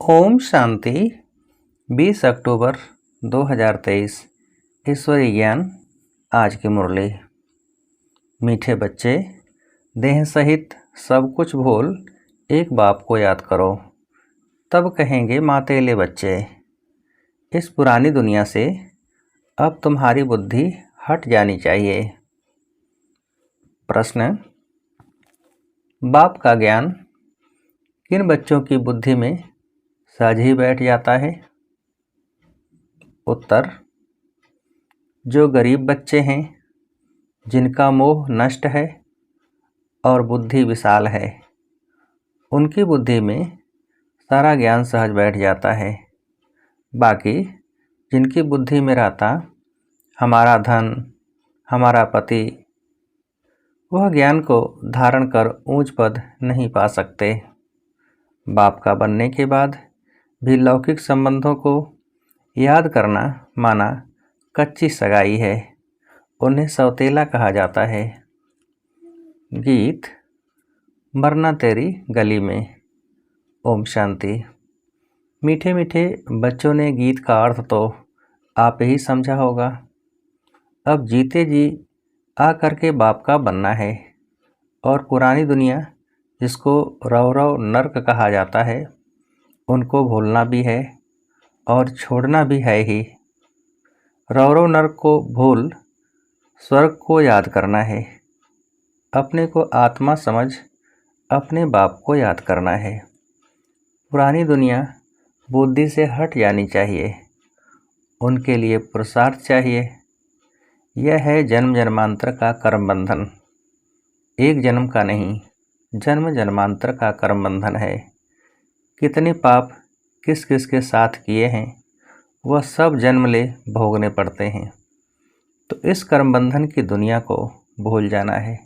ओम शांति। 20 अक्टूबर 2023 ईश्वरीय ज्ञान। आज की मुरली। मीठे बच्चे, देह सहित सब कुछ भूल एक बाप को याद करो, तब कहेंगे मातेले बच्चे। इस पुरानी दुनिया से अब तुम्हारी बुद्धि हट जानी चाहिए। प्रश्न: बाप का ज्ञान किन बच्चों की बुद्धि में सहज ही बैठ जाता है? उत्तर: जो गरीब बच्चे हैं, जिनका मोह नष्ट है और बुद्धि विशाल है, उनकी बुद्धि में सारा ज्ञान सहज बैठ जाता है। बाकी जिनकी बुद्धि में रहता हमारा धन, हमारा पति, वह ज्ञान को धारण कर ऊंच पद नहीं पा सकते। बाप का बनने के बाद भी लौकिक संबंधों को याद करना माना कच्ची सगाई है, उन्हें सौतेला कहा जाता है। गीत मरना तेरी गली में। ओम शांति। मीठे मीठे बच्चों ने गीत का अर्थ तो आप ही समझा होगा। अब जीते जी आ करके बाप का बनना है और पुरानी दुनिया जिसको रव नर्क कहा जाता है, उनको भूलना भी है और छोड़ना भी है ही। रव नर्क को भूल स्वर्ग को याद करना है। अपने को आत्मा समझ अपने बाप को याद करना है। पुरानी दुनिया बुद्धि से हट जानी चाहिए। उनके लिए पुरुषार्थ चाहिए। यह है जन्म जन्मांतर का कर्म बंधन। एक जन्म का नहीं, जन्म जन्मांतर का कर्म बंधन है। कितने पाप किस किस के साथ किए हैं, वह सब जन्म ले भोगने पड़ते हैं। तो इस कर्म बंधन की दुनिया को भूल जाना है।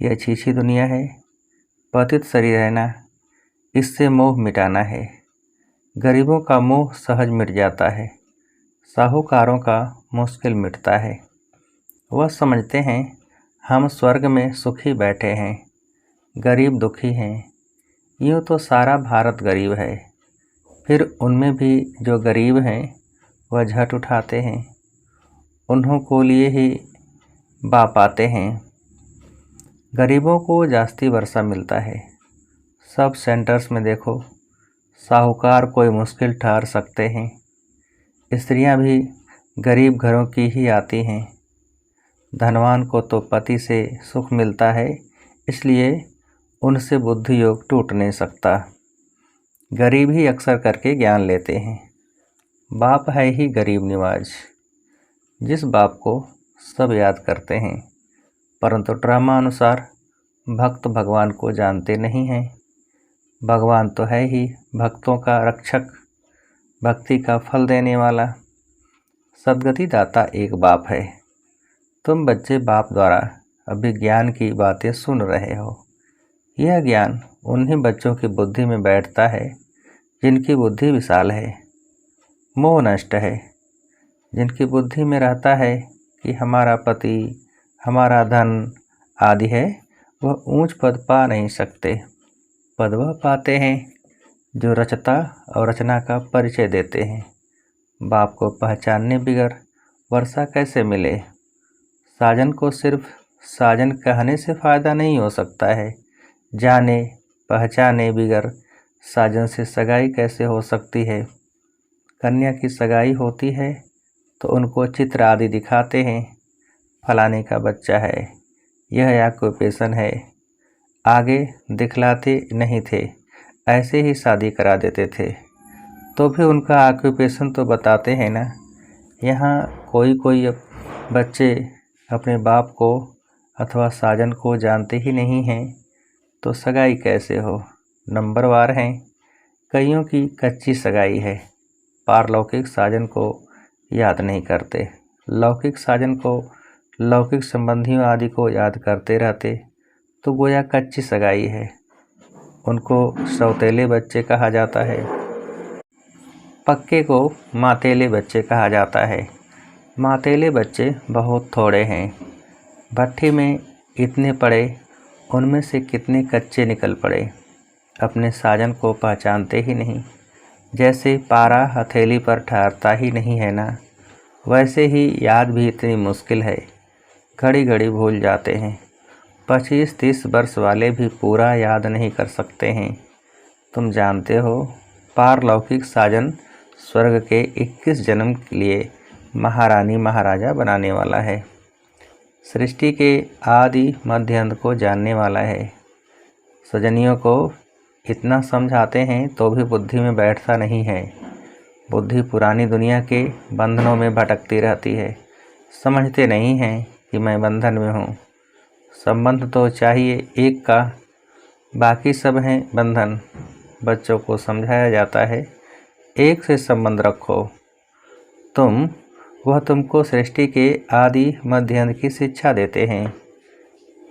यह छीछी दुनिया है। पतित शरीर रहना, इससे मोह मिटाना है। गरीबों का मोह सहज मिट जाता है। साहूकारों का मुश्किल मिटता है। वह समझते हैं हम स्वर्ग में सुखी बैठे हैं, गरीब दुखी हैं। यूँ तो सारा भारत गरीब है, फिर उनमें भी जो गरीब हैं वह झट उठाते हैं। उन्हों को लिए ही बाप आते हैं। गरीबों को जास्ती वर्षा मिलता है। सब सेंटर्स में देखो, साहूकार कोई मुश्किल ठहर सकते हैं। स्त्रियां भी गरीब घरों की ही आती हैं। धनवान को तो पति से सुख मिलता है, इसलिए उनसे बुद्धि योग टूट नहीं सकता। गरीब ही अक्सर करके ज्ञान लेते हैं। बाप है ही गरीब निवाज, जिस बाप को सब याद करते हैं, परंतु ड्रामा अनुसार भक्त भगवान को जानते नहीं हैं। भगवान तो है ही भक्तों का रक्षक, भक्ति का फल देने वाला, सद्गति दाता एक बाप है। तुम बच्चे बाप द्वारा अभी ज्ञान की बातें सुन रहे हो। यह ज्ञान उन्हीं बच्चों की बुद्धि में बैठता है जिनकी बुद्धि विशाल है, मोह नष्ट है। जिनकी बुद्धि में रहता है कि हमारा पति, हमारा धन आदि है, वह ऊंच पद पा नहीं सकते। पद वह पाते हैं जो रचता और रचना का परिचय देते हैं। बाप को पहचानने बिगर वर्षा कैसे मिले? साजन को सिर्फ साजन कहने से फ़ायदा नहीं हो सकता है। जाने पहचाने बिगर साजन से सगाई कैसे हो सकती है? कन्या की सगाई होती है तो उनको चित्र आदि दिखाते हैं, फलाने का बच्चा है, यह ऑक्यूपेशन है। आगे दिखलाते नहीं थे, ऐसे ही शादी करा देते थे। तो भी उनका ऑक्यूपेशन तो बताते हैं ना। यहाँ कोई बच्चे अपने बाप को अथवा साजन को जानते ही नहीं हैं, तो सगाई कैसे हो? नंबरवार हैं। कईयों की कच्ची सगाई है। पारलौकिक साजन को याद नहीं करते। लौकिक साजन को, लौकिक संबंधियों आदि को याद करते रहते तो गोया कच्ची सगाई है। उनको सौतेले बच्चे कहा जाता है। पक्के को मातेले बच्चे कहा जाता है। मातेले बच्चे बहुत थोड़े हैं। भट्ठी में इतने पड़े, उनमें से कितने कच्चे निकल पड़े। अपने साजन को पहचानते ही नहीं। जैसे पारा हथेली पर ठहरता ही नहीं है ना, वैसे ही याद भी इतनी मुश्किल है, घड़ी घड़ी भूल जाते हैं। 25-30 वर्ष वाले भी पूरा याद नहीं कर सकते हैं। तुम जानते हो, पारलौकिक साजन स्वर्ग के 21 जन्म के लिए महारानी महाराजा बनाने वाला है। सृष्टि के आदि मध्य अंत को जानने वाला है। सजनियों को इतना समझाते हैं तो भी बुद्धि में बैठता नहीं है। बुद्धि पुरानी दुनिया के बंधनों में भटकती रहती है। समझते नहीं हैं कि मैं बंधन में हूँ। संबंध तो चाहिए एक का, बाकी सब हैं बंधन। बच्चों को समझाया जाता है, एक से संबंध रखो। वह तुमको सृष्टि के आदि मध्य अंत की शिक्षा देते हैं।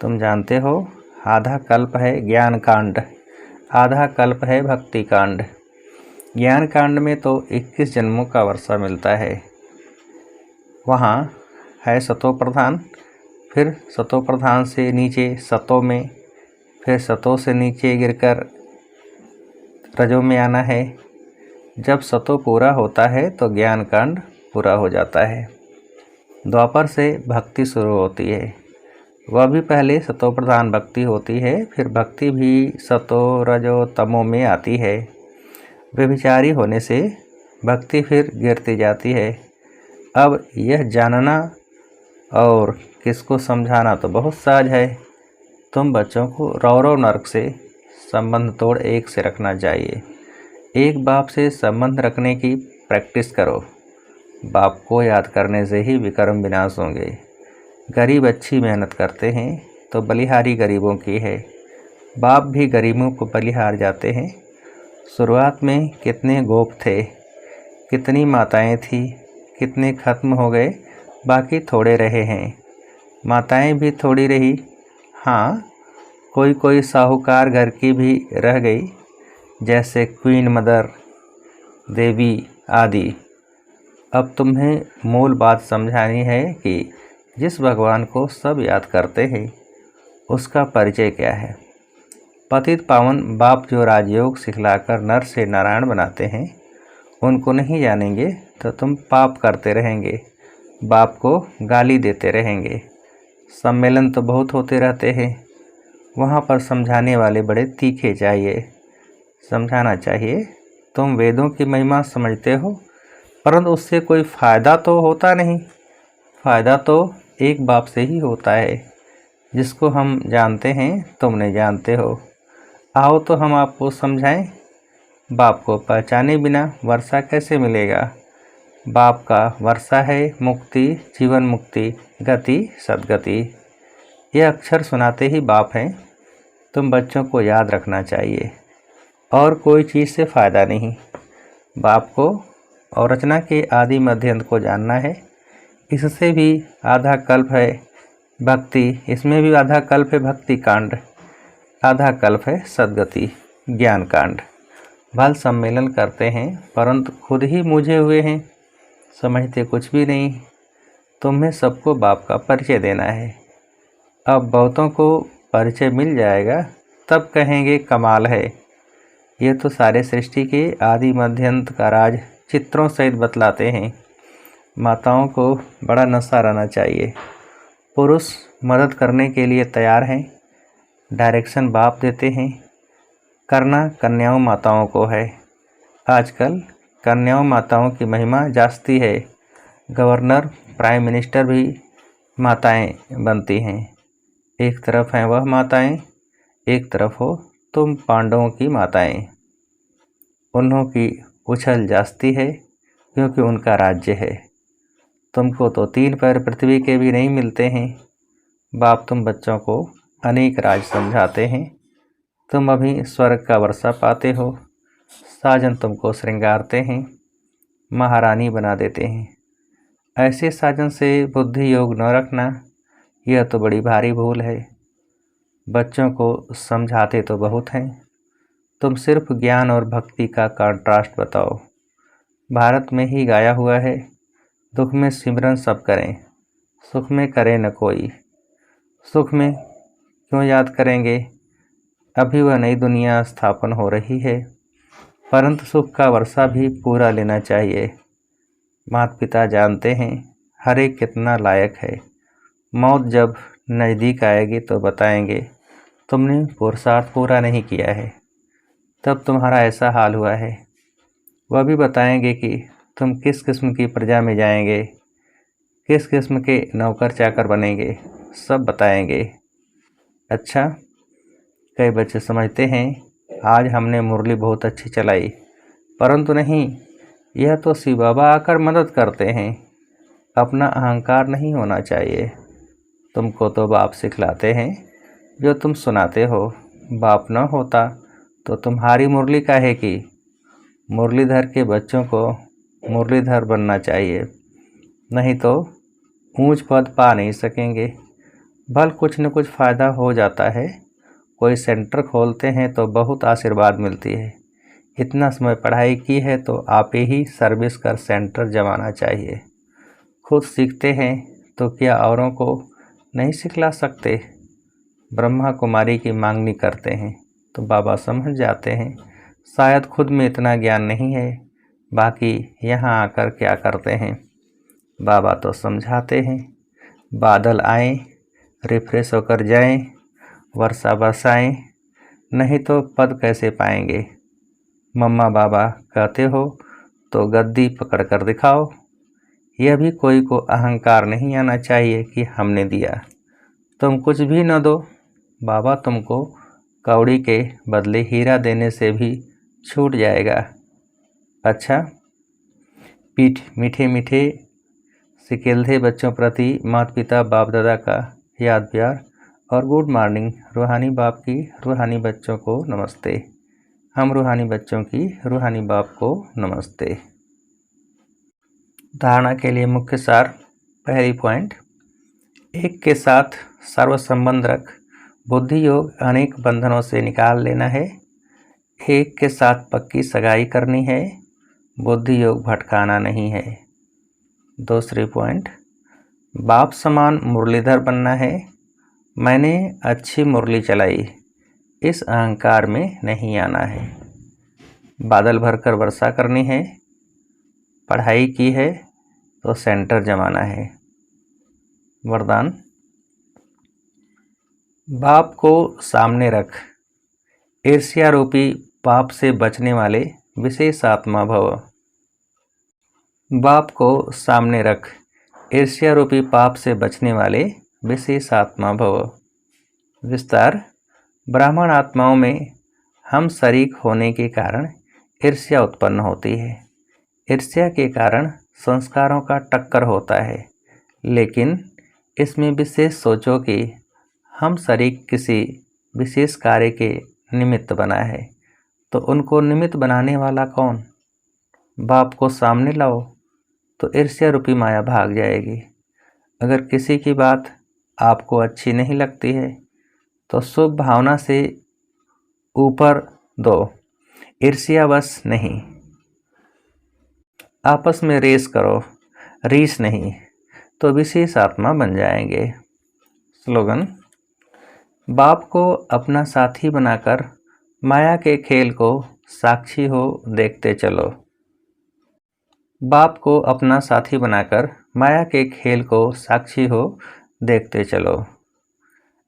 तुम जानते हो, आधा कल्प है ज्ञान कांड, आधा कल्प है भक्ति कांड। ज्ञान कांड में तो 21 जन्मों का वर्षा मिलता है। वहाँ है सतो प्रधान, फिर सतो प्रधान से नीचे सतो में, फिर सतो से नीचे गिरकर रजो में आना है। जब सतो पूरा होता है तो ज्ञान कांड पूरा हो जाता है। द्वापर से भक्ति शुरू होती है। वह भी पहले सतो प्रधान भक्ति होती है, फिर भक्ति भी सतो रजो तमो में आती है। व्यभिचारी होने से भक्ति फिर गिरती जाती है। अब यह जानना और किसको समझाना तो बहुत सहज है। तुम बच्चों को रौरव नरक से संबंध तोड़ एक से रखना चाहिए। एक बाप से संबंध रखने की प्रैक्टिस करो। बाप को याद करने से ही विक्रम विनाश होंगे। गरीब अच्छी मेहनत करते हैं तो बलिहारी गरीबों की है। बाप भी गरीबों को बलिहार जाते हैं। शुरुआत में कितने गोप थे, कितनी माताएं थी, कितने खत्म हो गए, बाकी थोड़े रहे हैं। माताएं भी थोड़ी रही, हाँ कोई कोई साहूकार घर की भी रह गई, जैसे क्वीन मदर देवी आदि। अब तुम्हें मूल बात समझानी है कि जिस भगवान को सब याद करते हैं उसका परिचय क्या है। पतित पावन बाप जो राजयोग सिखलाकर नर से नारायण बनाते हैं, उनको नहीं जानेंगे तो तुम पाप करते रहेंगे, बाप को गाली देते रहेंगे। सम्मेलन तो बहुत होते रहते हैं, वहाँ पर समझाने वाले बड़े तीखे चाहिए। समझाना चाहिए, तुम वेदों की महिमा समझते हो, परंतु उससे कोई फ़ायदा तो होता नहीं। फ़ायदा तो एक बाप से ही होता है, जिसको हम जानते हैं तुम नहीं जानते हो। आओ तो हम आपको समझाएं। बाप को पहचाने बिना वर्षा कैसे मिलेगा। बाप का वर्षा है मुक्ति, जीवन मुक्ति, गति सद्गति। ये अक्षर सुनाते ही बाप हैं। तुम बच्चों को याद रखना चाहिए, और कोई चीज़ से फ़ायदा नहीं। बाप को और रचना के आदि मध्य अंत को जानना है। इससे भी आधा कल्प है भक्ति, इसमें भी आधा कल्प है भक्ति कांड, आधा कल्प है सद्गति ज्ञान कांड। बाल सम्मेलन करते हैं परंतु खुद ही मूझे हुए हैं, समझते कुछ भी नहीं। तुम्हें सबको बाप का परिचय देना है। अब बहुतों को परिचय मिल जाएगा, तब कहेंगे कमाल है। ये तो सारे सृष्टि के आदि मध्यंत का राज चित्रों सहित बतलाते हैं। माताओं को बड़ा नशा रहना चाहिए। पुरुष मदद करने के लिए तैयार हैं, डायरेक्शन बाप देते हैं, करना कन्याओं माताओं को है। आजकल कन्याओं माताओं की महिमा जास्ती है। गवर्नर प्राइम मिनिस्टर भी माताएं बनती हैं। एक तरफ हैं वह माताएं, एक तरफ हो तुम पांडवों की माताएं। उन्हों की उछल जास्ती है क्योंकि उनका राज्य है। तुमको तो 3 पैर पृथ्वी के भी नहीं मिलते हैं। बाप तुम बच्चों को अनेक राज समझाते हैं। तुम अभी स्वर्ग का वर्षा पाते हो। साजन तुमको श्रृंगारते हैं, महारानी बना देते हैं। ऐसे साजन से बुद्धि योग न रखना, यह तो बड़ी भारी भूल है। बच्चों को समझाते तो बहुत हैं, तुम सिर्फ ज्ञान और भक्ति का कंट्रास्ट बताओ। भारत में ही गाया हुआ है, दुख में सिमरन सब करें, सुख में करे न कोई। सुख में क्यों याद करेंगे, अभी वह नई दुनिया स्थापन हो रही है। परंतु सुख का वर्षा भी पूरा लेना चाहिए। माता पिता जानते हैं हर एक कितना लायक है। मौत जब नज़दीक आएगी तो बताएंगे तुमने पुरुषार्थ पूरा नहीं किया है, तब तुम्हारा ऐसा हाल हुआ है। वह भी बताएंगे कि तुम किस किस्म की प्रजा में जाएंगे, किस किस्म के नौकर चाकर बनेंगे, सब बताएंगे। अच्छा, कई बच्चे समझते हैं आज हमने मुरली बहुत अच्छी चलाई, परंतु नहीं, यह तो शिव बाबा आकर मदद करते हैं। अपना अहंकार नहीं होना चाहिए। तुमको तो बाप सिखलाते हैं जो तुम सुनाते हो। बाप न होता तो तुम्हारी मुरली काहे की। मुरलीधर के बच्चों को मुरलीधर बनना चाहिए, नहीं तो ऊंच पद पा नहीं सकेंगे। भल कुछ न कुछ फ़ायदा हो जाता है। कोई सेंटर खोलते हैं तो बहुत आशीर्वाद मिलती है। इतना समय पढ़ाई की है तो आप ही सर्विस कर सेंटर जमाना चाहिए। खुद सीखते हैं तो क्या औरों को नहीं सिखला सकते। ब्रह्मा कुमारी की मांगनी करते हैं तो बाबा समझ जाते हैं शायद खुद में इतना ज्ञान नहीं है, बाकी यहाँ आकर क्या करते हैं। बाबा तो समझाते हैं बादल आए रिफ्रेश होकर जाएं, वर्षा बरसाएं, नहीं तो पद कैसे पाएंगे। मम्मा बाबा कहते हो तो गद्दी पकड़ कर दिखाओ। यह भी कोई को अहंकार नहीं आना चाहिए कि हमने दिया। तुम कुछ भी न दो, बाबा तुमको कौड़ी के बदले हीरा देने से भी छूट जाएगा। अच्छा, मीठे मीठे सिकेल्धे बच्चों प्रति माता पिता बाप दादा का याद प्यार और गुड मॉर्निंग। रूहानी बाप की रूहानी बच्चों को नमस्ते। हम रूहानी बच्चों की रूहानी बाप को नमस्ते। धारणा के लिए मुख्य सार। पहली पॉइंट, एक के साथ सर्व संबंध रख। बुद्धि योग अनेक बंधनों से निकाल लेना है। एक के साथ पक्की सगाई करनी है। बुद्धि योग भटकाना नहीं है। दूसरी पॉइंट, बाप समान मुरलीधर बनना है। मैंने अच्छी मुरली चलाई, इस अहंकार में नहीं आना है। बादल भरकर वर्षा करनी है। पढ़ाई की है तो सेंटर जमाना है। वरदान, बाप को सामने रख। ईर्ष्या रूपी पाप से बचने वाले विशेष आत्मा भव। बाप को सामने रख। ईर्ष्या रूपी पाप से बचने वाले विशेष आत्मा भव। विस्तार, ब्राह्मण आत्माओं में हम शरीक होने के कारण ईर्ष्या उत्पन्न होती है। ईर्ष्या के कारण संस्कारों का टक्कर होता है, लेकिन इसमें विशेष सोचो कि हम शरीक किसी विशेष कार्य के निमित्त बना है, तो उनको निमित्त बनाने वाला कौन। बाप को सामने लाओ तो ईर्ष्या रूपी माया भाग जाएगी। अगर किसी की बात आपको अच्छी नहीं लगती है तो शुभ भावना से ऊपर दो, ईर्ष्यावश नहीं। आपस में रेस करो, रीस नहीं, तो विशेष आत्मा बन जाएंगे। स्लोगन, बाप को अपना साथी बनाकर माया के खेल को साक्षी हो देखते चलो। बाप को अपना साथी बनाकर माया के खेल को साक्षी हो देखते चलो।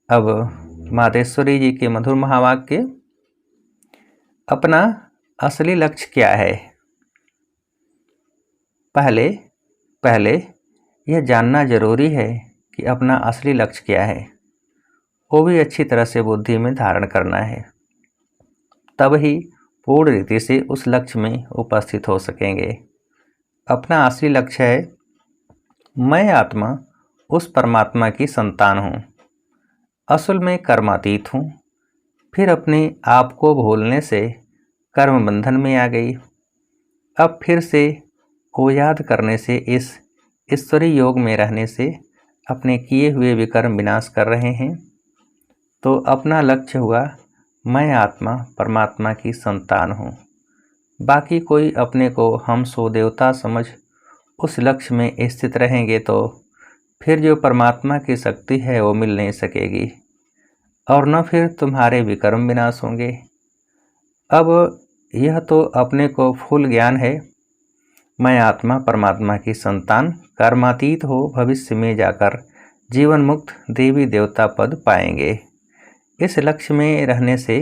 अब मातेश्वरी जी के मधुर महावाक्य। अपना असली लक्ष्य क्या है। पहले यह जानना जरूरी है कि अपना असली लक्ष्य क्या है, वो भी अच्छी तरह से बुद्धि में धारण करना है, तब ही पूर्ण रीति से उस लक्ष्य में उपस्थित हो सकेंगे। अपना असली लक्ष्य है, मैं आत्मा उस परमात्मा की संतान हूँ, असल में कर्मातीत हूँ। फिर अपने आप को भूलने से कर्म बंधन में आ गई। अब फिर से वो याद करने से इस ईश्वरीय योग में रहने से अपने किए हुए विकर्म विनाश कर रहे हैं। तो अपना लक्ष्य हुआ, मैं आत्मा परमात्मा की संतान हूँ। बाकी कोई अपने को हम सो देवता समझ उस लक्ष्य में स्थित रहेंगे तो फिर जो परमात्मा की शक्ति है वो मिल नहीं सकेगी, और न फिर तुम्हारे विकर्म विनाश होंगे। अब यह तो अपने को फुल ज्ञान है। मैं आत्मा परमात्मा की संतान कर्मातीत हो भविष्य में जाकर जीवन मुक्त देवी देवता पद पाएंगे। इस लक्ष्य में रहने से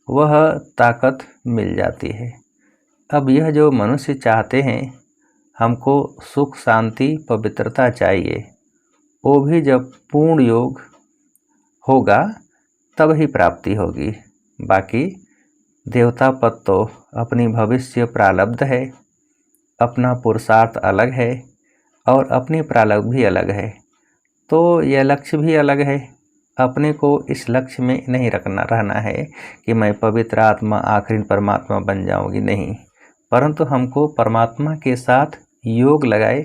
वह ताकत मिल जाती है। अब यह जो मनुष्य चाहते हैं, हमको सुख शांति पवित्रता चाहिए, वो भी जब पूर्ण योग होगा तब ही प्राप्ति होगी। बाकी देवता पद तो अपनी भविष्य प्रारब्ध है, अपना पुरुषार्थ अलग है और अपनी प्रारब्ध भी अलग है, तो यह लक्ष्य भी अलग है। अपने को इस लक्ष्य में नहीं रहना है कि मैं पवित्र आत्मा आखिरी परमात्मा बन जाऊंगी, नहीं, परंतु हमको परमात्मा के साथ योग लगाए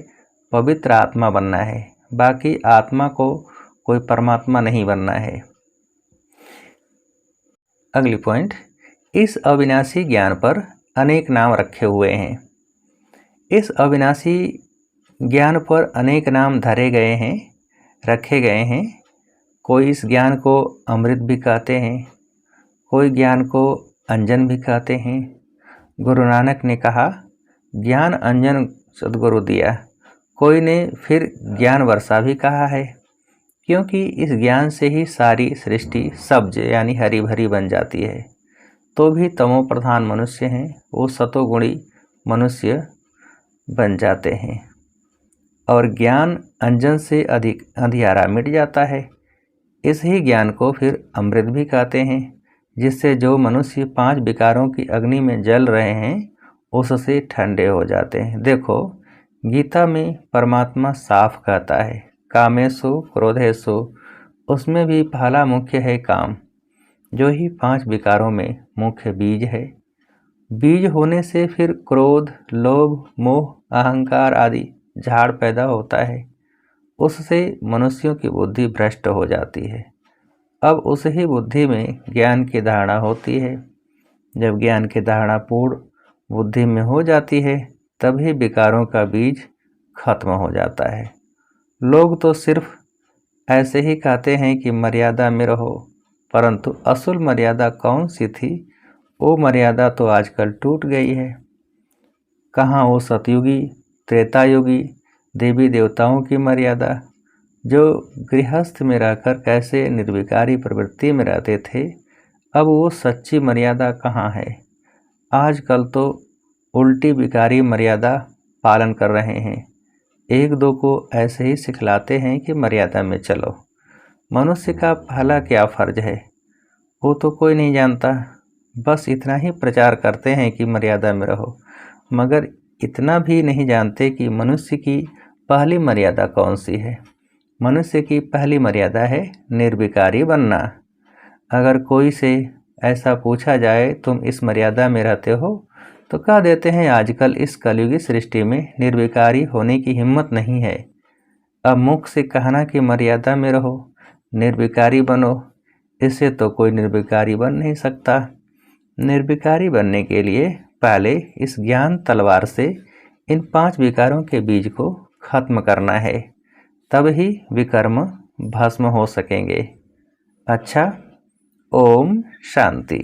पवित्र आत्मा बनना है। बाकी आत्मा को कोई परमात्मा नहीं बनना है। अगली पॉइंट, इस अविनाशी ज्ञान पर अनेक नाम रखे हुए हैं। इस अविनाशी ज्ञान पर अनेक नाम धरे गए हैं, रखे गए हैं। कोई इस ज्ञान को अमृत भी कहते हैं, कोई ज्ञान को अंजन भी कहते हैं। गुरु नानक ने कहा ज्ञान अंजन सदगुरु दिया, कोई ने फिर ज्ञान वर्षा भी कहा है, क्योंकि इस ज्ञान से ही सारी सृष्टि सब्ज यानी हरी भरी बन जाती है। तो भी तमो प्रधान मनुष्य हैं, वो सतोगुणी मनुष्य बन जाते हैं और ज्ञान अंजन से अधिक अंधियारा मिट जाता है। इस ही ज्ञान को फिर अमृत भी कहते हैं, जिससे जो मनुष्य 5 विकारों की अग्नि में जल रहे हैं उससे ठंडे हो जाते हैं। देखो गीता में परमात्मा साफ कहता है कामेषु क्रोधेषु, उसमें भी पहला मुख्य है काम, जो ही 5 विकारों में मुख्य बीज है। बीज होने से फिर क्रोध, लोभ, मोह, अहंकार आदि झाड़ पैदा होता है। उससे मनुष्यों की बुद्धि भ्रष्ट हो जाती है। अब उस ही बुद्धि में ज्ञान की धारणा होती है। जब ज्ञान की धारणा पूर्ण बुद्धि में हो जाती है तभी विकारों का बीज खत्म हो जाता है। लोग तो सिर्फ ऐसे ही कहते हैं कि मर्यादा में रहो, परंतु असल मर्यादा कौन सी थी, वो मर्यादा तो आजकल टूट गई है। कहाँ वो सतयुगी त्रेतायुगी देवी देवताओं की मर्यादा, जो गृहस्थ में रहकर कैसे निर्विकारी प्रवृत्ति में रहते थे, अब वो सच्ची मर्यादा कहाँ है। आजकल तो उल्टी विकारी मर्यादा पालन कर रहे हैं। एक दो को ऐसे ही सिखलाते हैं कि मर्यादा में चलो। मनुष्य का पहला क्या फर्ज है वो तो कोई नहीं जानता, बस इतना ही प्रचार करते हैं कि मर्यादा में रहो, मगर इतना भी नहीं जानते कि मनुष्य की पहली मर्यादा कौन सी है। मनुष्य की पहली मर्यादा है निर्विकारी बनना। अगर कोई से ऐसा पूछा जाए तुम इस मर्यादा में रहते हो, तो कह देते हैं आजकल इस कलयुगी सृष्टि में निर्विकारी होने की हिम्मत नहीं है। अब मुख से कहना कि मर्यादा में रहो, निर्विकारी बनो, इससे तो कोई निर्विकारी बन नहीं सकता। निर्विकारी बनने के लिए पहले इस ज्ञान तलवार से इन 5 विकारों के बीज को खत्म करना है, तब ही विकर्म भस्म हो सकेंगे। अच्छा, ओम शांति।